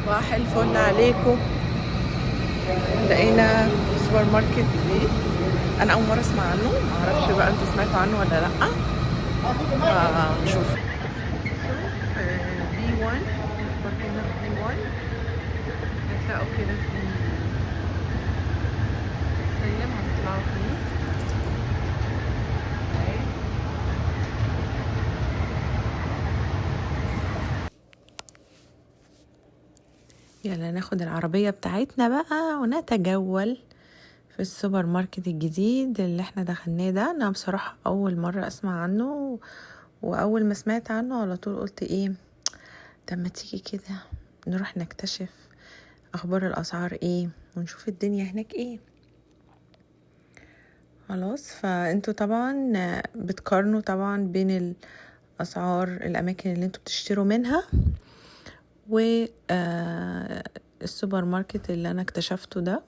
صباح الفل عليكم. لقينا سوبر ماركت جديد، انا اول مره اسمع عنه، معرفش بقى انتوا سمعتوا عنه ولا لا. فنشوف بي 1. ندخل هنا في بي 1 هتلاقوا كده في سلم هتطلعوا فيه. يلا ناخد العربية بتاعتنا بقى ونتجول في السوبر ماركت الجديد اللي احنا دخلناه ده. انا بصراحة اول مرة اسمع عنه، واول ما سمعت عنه على طول قلت ايه، طب ما تيجي كده نروح نكتشف اخبار الاسعار ايه ونشوف الدنيا هناك ايه. خلاص، فانتوا طبعا بتقارنوا طبعا بين الاسعار الاماكن اللي انتوا بتشتروا منها والسوبر ماركت اللي انا اكتشفته ده.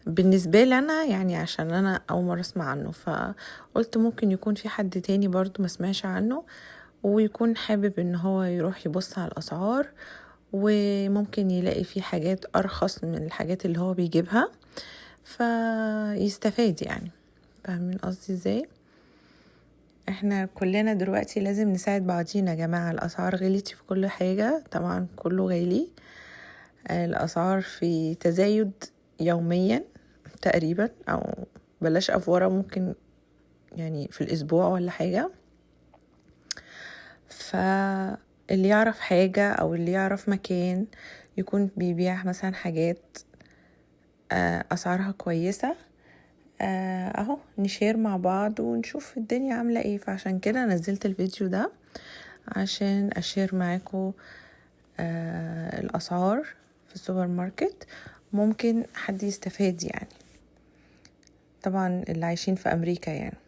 بالنسبة لي انا يعني عشان انا اول مرة اسمع عنه، فقلت ممكن يكون في حد تاني برضو ما سمعش عنه ويكون حابب ان هو يروح يبص على الاسعار، وممكن يلاقي فيه حاجات ارخص من الحاجات اللي هو بيجيبها فيستفاد. يعني فاهمين قصدي ازاي؟ احنا كلنا دلوقتي لازم نساعد بعضينا يا جماعة. الاسعار غليت في كل حاجة، طبعا كله غالي. الاسعار في تزايد يوميا تقريبا، او بلاش افورة، ممكن يعني في الاسبوع ولا حاجة. فاللي يعرف حاجة او اللي يعرف مكان يكون بيبيع مثلا حاجات اسعارها كويسة، اهو نشير مع بعض ونشوف الدنيا عاملة ايه. فعشان كده نزلت الفيديو ده عشان اشير معاكم الاسعار في السوبر ماركت، ممكن حد يستفاد يعني، طبعا اللي عايشين في امريكا يعني.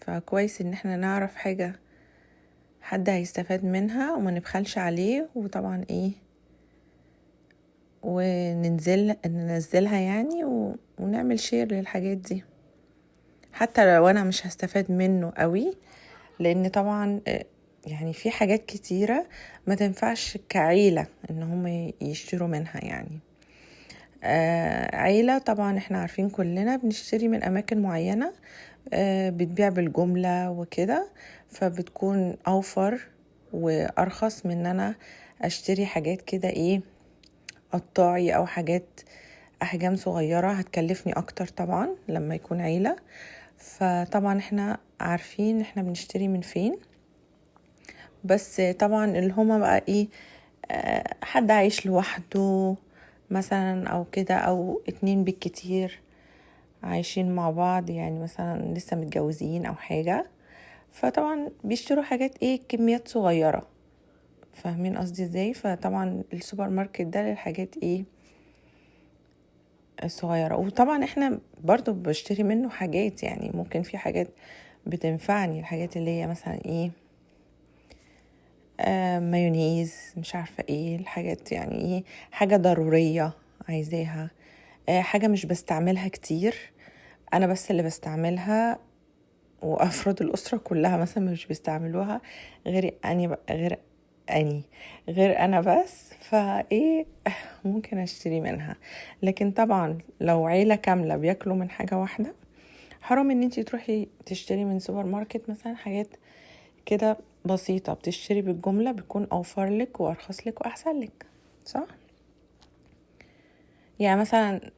فكويس ان احنا نعرف حاجة حد هيستفاد منها وما نبخلش عليه، وطبعا ايه ننزلها يعني ونعمل شير للحاجات دي حتى لو انا مش هستفاد منه قوي، لان طبعا يعني في حاجات كتيرة ما تنفعش كعيلة ان هم يشتروا منها يعني. عيلة طبعا احنا عارفين كلنا بنشتري من اماكن معينة بتبيع بالجملة وكده، فبتكون اوفر وارخص من ان انا اشتري حاجات كده ايه قطاعي او حاجات احجام صغيرة هتكلفني اكتر طبعا لما يكون عيلة. فطبعا احنا عارفين احنا بنشتري من فين، بس طبعا اللي هما بقى ايه حد عايش لوحده مثلا او كده، او اتنين بالكتير عايشين مع بعض، يعني مثلا لسه متجوزين او حاجة، فطبعا بيشتروا حاجات ايه كميات صغيرة. فاهمين قصدي ازاي؟ فطبعا السوبر ماركت ده للحاجات ايه الصغيرة. وطبعا احنا برضو بشتري منه حاجات، يعني ممكن في حاجات بتنفعني، الحاجات اللي هي مثلا ايه مايونيز، مش عارفة ايه الحاجات، يعني ايه حاجة ضرورية عايزاها، حاجة مش بستعملها كتير، انا بس اللي بستعملها وافراد الاسرة كلها مثلا مش بيستعملوها غير اني غير انا بس، فايه ممكن اشتري منها. لكن طبعا لو عيلة كاملة بياكلوا من حاجة واحدة، حرام ان انتي تروحي تشتري من سوبر ماركت مثلا حاجات كده بسيطة، بتشتري بالجملة بيكون اوفر لك وارخص لك واحسن لك، صح؟ يعني مثلا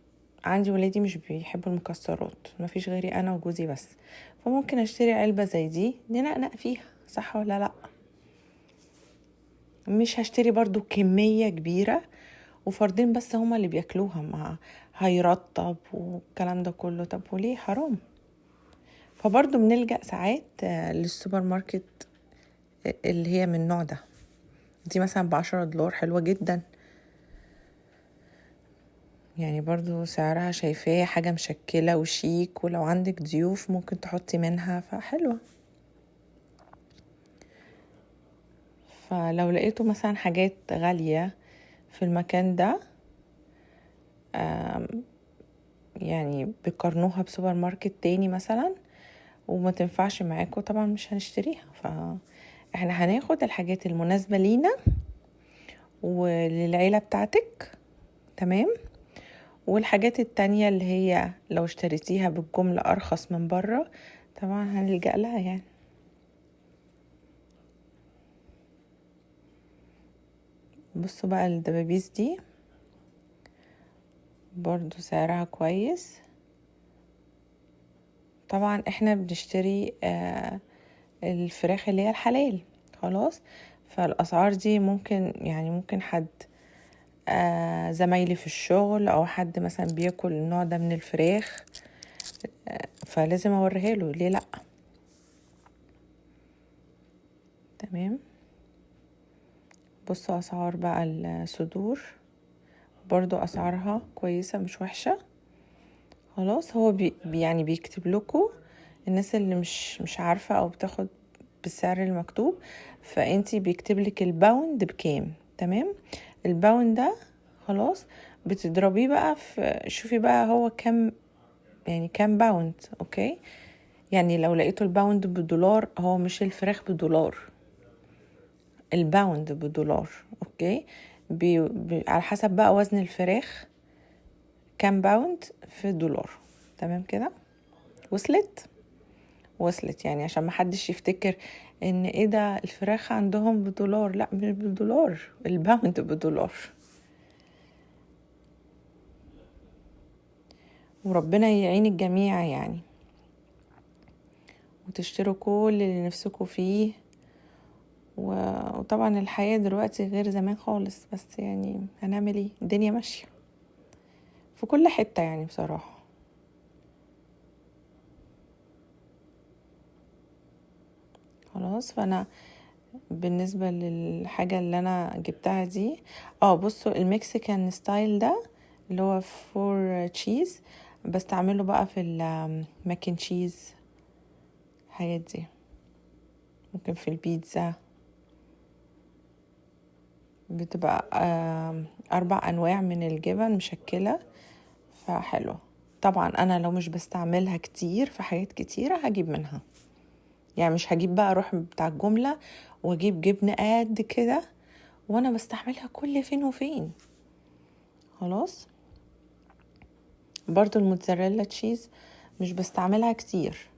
عندي ولادي مش بيحبوا المكسرات، مفيش غيري انا وجوزي بس، فممكن اشتري علبة زي دي ننقنق فيها، صح ولا لا؟ مش هشتري برضو كمية كبيرة وفردين بس هما اللي بياكلوها، مع هيرطب والكلام ده كله، طب وليه؟ حرام. فبرضو بنلجأ ساعات للسوبر ماركت اللي هي من النوع ده. دي مثلا $10 حلوة جدا، يعني برضو سعرها شايفاه حاجة مشكلة وشيك، ولو عندك ضيوف ممكن تحطي منها، فحلوة. فلو لقيتوا مثلا حاجات غالية في المكان ده يعني بيقارنوها بسوبر ماركت تاني مثلا وما تنفعش معاكم، طبعا مش هنشتريها. احنا هناخد الحاجات المناسبة لينا وللعيلة بتاعتك، تمام. والحاجات التانية اللي هي لو اشتريتيها بالجملة ارخص من بره طبعا هنلجأ لها يعني. بصوا بقى الدبابيس دي برضو سعرها كويس. طبعا احنا بنشتري الفراخ اللي هي الحلال خلاص، فالاسعار دي ممكن يعني ممكن حد زمايلي في الشغل او حد مثلا بياكل النوع ده من الفراخ فلازم اوريها له، ليه لا؟ تمام. بصوا اسعار بقى الصدور برضو اسعارها كويسة مش وحشة خلاص. هو يعني بيكتب لكم الناس اللي مش عارفة او بتاخد بالسعر المكتوب، فانتي بيكتب لك الباوند بكام، تمام. الباوند ده خلاص بتضربيه بقى في، شوفي بقى هو كام، يعني كام باوند، اوكي. يعني لو لقيتوا الباوند بالدولار، هو مش الفراخ بالدولار، الباوند بالدولار، اوكي. على حسب بقى وزن الفراخ كام باوند في الدولار، تمام كده. وصلت يعني، عشان ما حدش يفتكر ان ايه ده الفراخ عندهم بالدولار، لا مش بالدولار، الباوند بالدولار. وربنا يعين الجميع يعني، وتشتروا كل اللي نفسكوا فيه. وطبعا الحياة دلوقتي غير زمان خالص، بس يعني هنعمل ايه، الدنيا ماشية في كل حتة يعني بصراحة. خلاص، فانا بالنسبة للحاجة اللي انا جبتها دي، بصوا المكسيكان ستايل ده اللي هو فور تشيز، بستعمله بقى في الماكن تشيز، الحاجات دي ممكن في البيتزا. بتبقى 4 أنواع من الجبن مشكلة، فحلوة. طبعا أنا لو مش بستعملها كتير في حاجات كتيرة هجيب منها، يعني مش هجيب بقى أروح بتاع الجملة وأجيب جبن قد كده وأنا بستعملها كل فين وفين. خلاص. برضو الموتزاريلا تشيز مش بستعملها كتير،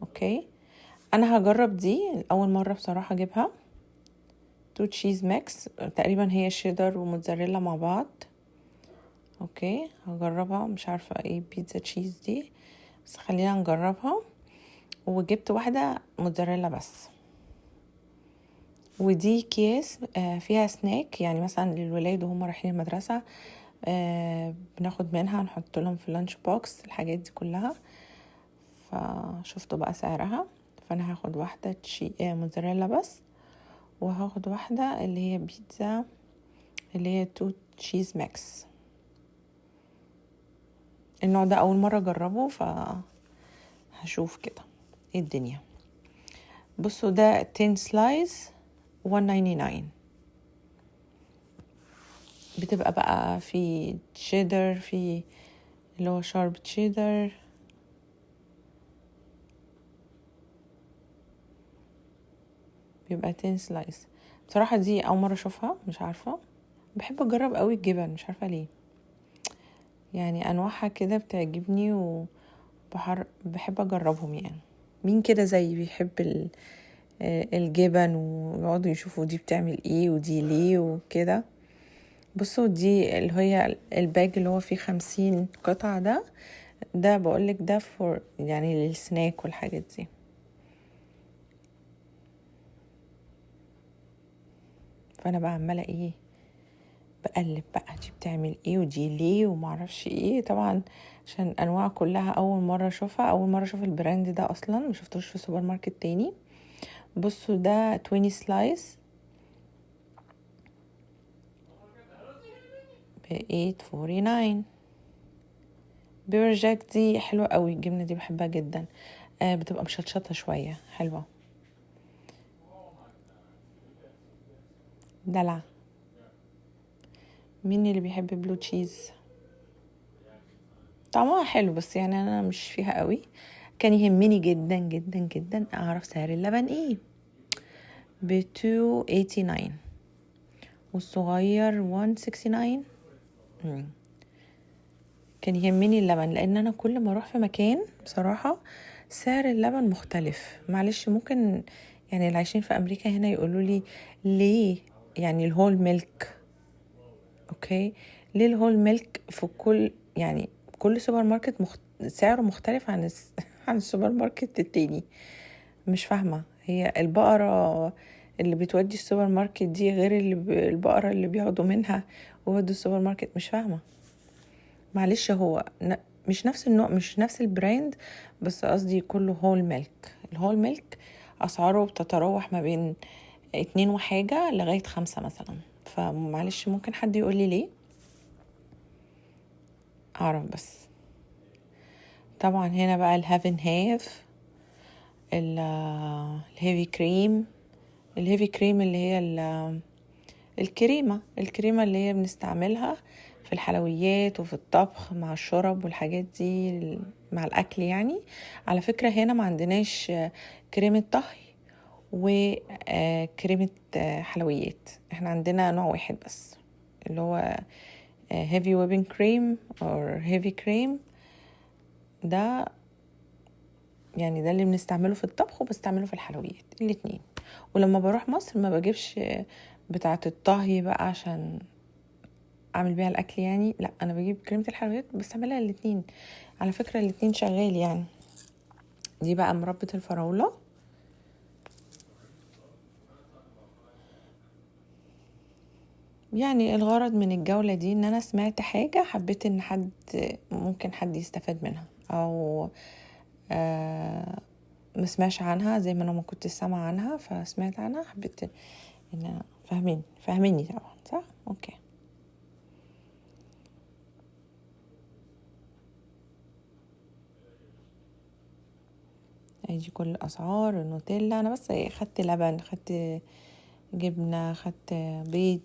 أوكي. أنا هجرب دي أول مرة بصراحة أجيبها، تو تشيز ميكس تقريبا، هي شيدر وموتزاريلا مع بعض، اوكي. هجربها، مش عارفة ايه بيتزا تشيز دي، بس خلينا نجربها. وجبت واحدة موتزاريلا بس. ودي كيس فيها سناك، يعني مثلا للولاد وهم رايحين المدرسة بناخد منها نحط لهم في لانش بوكس الحاجات دي كلها. فشفتوا بقى سعرها، فانا هاخد واحدة موتزاريلا بس، وهاخد واحدة اللي هي بيتزا اللي هي تو تشيز ميكس. النوع ده اول مرة اجربه، فهشوف كده ايه الدنيا. بصوا ده 10 سلايز 199، بتبقى بقى في تشيدر، في اللي هو شارب تشيدر، بيبقى 10 سلايز. بصراحة دي اول مرة اشوفها، مش عارفة، بحب اجرب قوي الجبن، مش عارفة ليه، يعني انواعها كده بتعجبني وبحب اجربهم يعني. مين كده زي بيحب الجبن ويقعدوا يشوفوا دي بتعمل ايه ودي ليه وكده. بصوا دي اللي هي الباج اللي هو فيه 50 قطعة، ده بقولك ده فور يعني للسناك والحاجات دي. فانا بقى عمالة ايه، بقلب بقى دي بتعمل ايه ودي ليه ومعرفش ايه، طبعا عشان انواع كلها اول مرة اشوفها، اول مرة اشوف البراند ده اصلا، ما شفتوش في سوبر ماركت تاني. بصوا ده 20 سلايس ب 849. بيبر جاك دي حلوة قوي، الجبنة دي بحبها جدا، بتبقى مشطشطة شوية، حلوة دلع. مين اللي بيحب بلو تشيز؟ طعمها حلو، بس يعني انا مش فيها قوي. كان يهمني جدا جدا جدا اعرف سعر اللبن ايه، ب289 والصغير 169. كان يهمني اللبن لان انا كل ما اروح في مكان بصراحة سعر اللبن مختلف. معلش ممكن يعني اللي عايشين في امريكا هنا يقولوا لي ليه يعني الهول ميلك، اوكي، ليه الهول ميلك في كل يعني كل سوبر ماركت سعره مختلف عن عن السوبر ماركت التاني؟ مش فاهمة. هي البقرة اللي بتودي السوبر ماركت دي غير البقرة اللي بياخدوا منها وودوا السوبر ماركت؟ مش فاهمة. معلش هو مش نفس النوع مش نفس البراند، بس قصدي كله هول ميلك. الهول ميلك أسعاره بتتراوح ما بين 2 وحاجة لغاية 5 مثلا. فمعلش ممكن حد يقول لي ليه؟ أعرف بس. طبعا هنا بقى الهافن هاف، الهيفي كريم. الهيفي كريم اللي هي الكريمة اللي هي بنستعملها في الحلويات وفي الطبخ مع الشرب والحاجات دي مع الأكل يعني. على فكرة هنا ما عندناش كريمة طهي وكريمة حلويات. احنا عندنا نوع واحد بس اللي هو heavy whipping cream or heavy cream. ده يعني ده اللي بنستعمله في الطبخ وبستعمله في الحلويات الاتنين. ولما بروح مصر ما بجيبش بتاعة الطهي بقى عشان اعمل بيها الاكل يعني، لا انا بجيب كريمة الحلويات بستعملها الاتنين. على فكرة الاتنين شغال يعني. دي بقى مربى الفراولة. يعني الغرض من الجولة دي ان انا سمعت حاجة حبيت ان ممكن حد يستفاد منها او ما سمعش عنها زي ما انا ما كنت سامعة عنها، فسمعت عنها حبيت ان فاهميني طبعا صح. اوكي. دي كل الاسعار. النوتيلا انا بس خدت لبن، خدت جبنة، خدت بيض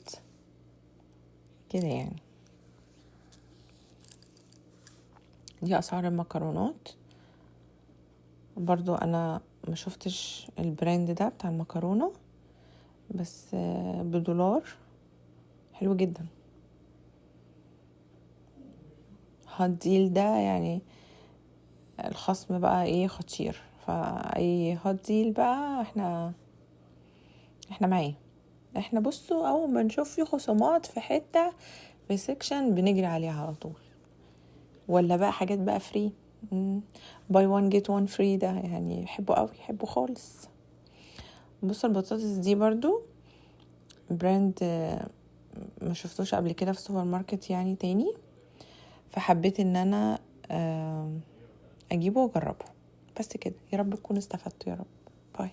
كده يعني. دي اسعار المكرونات. برضو انا ما شفتش البراند ده بتاع المكرونة بس $1. حلو جدا. هات ديل ده يعني الخصم بقى ايه خطير. فاي هات ديل بقى احنا معاه. احنا بصوا اول ما نشوف في خصومات في حتة في سيكشن بنجري عليها على طول. ولا بقى حاجات بقى فري، باي 1 جيت 1 فري ده يعني بحبه قوي، بحبه خالص. بص البطاطس دي برضو براند ما شفتوش قبل كده في سوبر ماركت يعني تاني، فحبيت ان انا اجيبه واجربه. بس كده، يا رب تكونوا استفدتوا. يا رب. باي.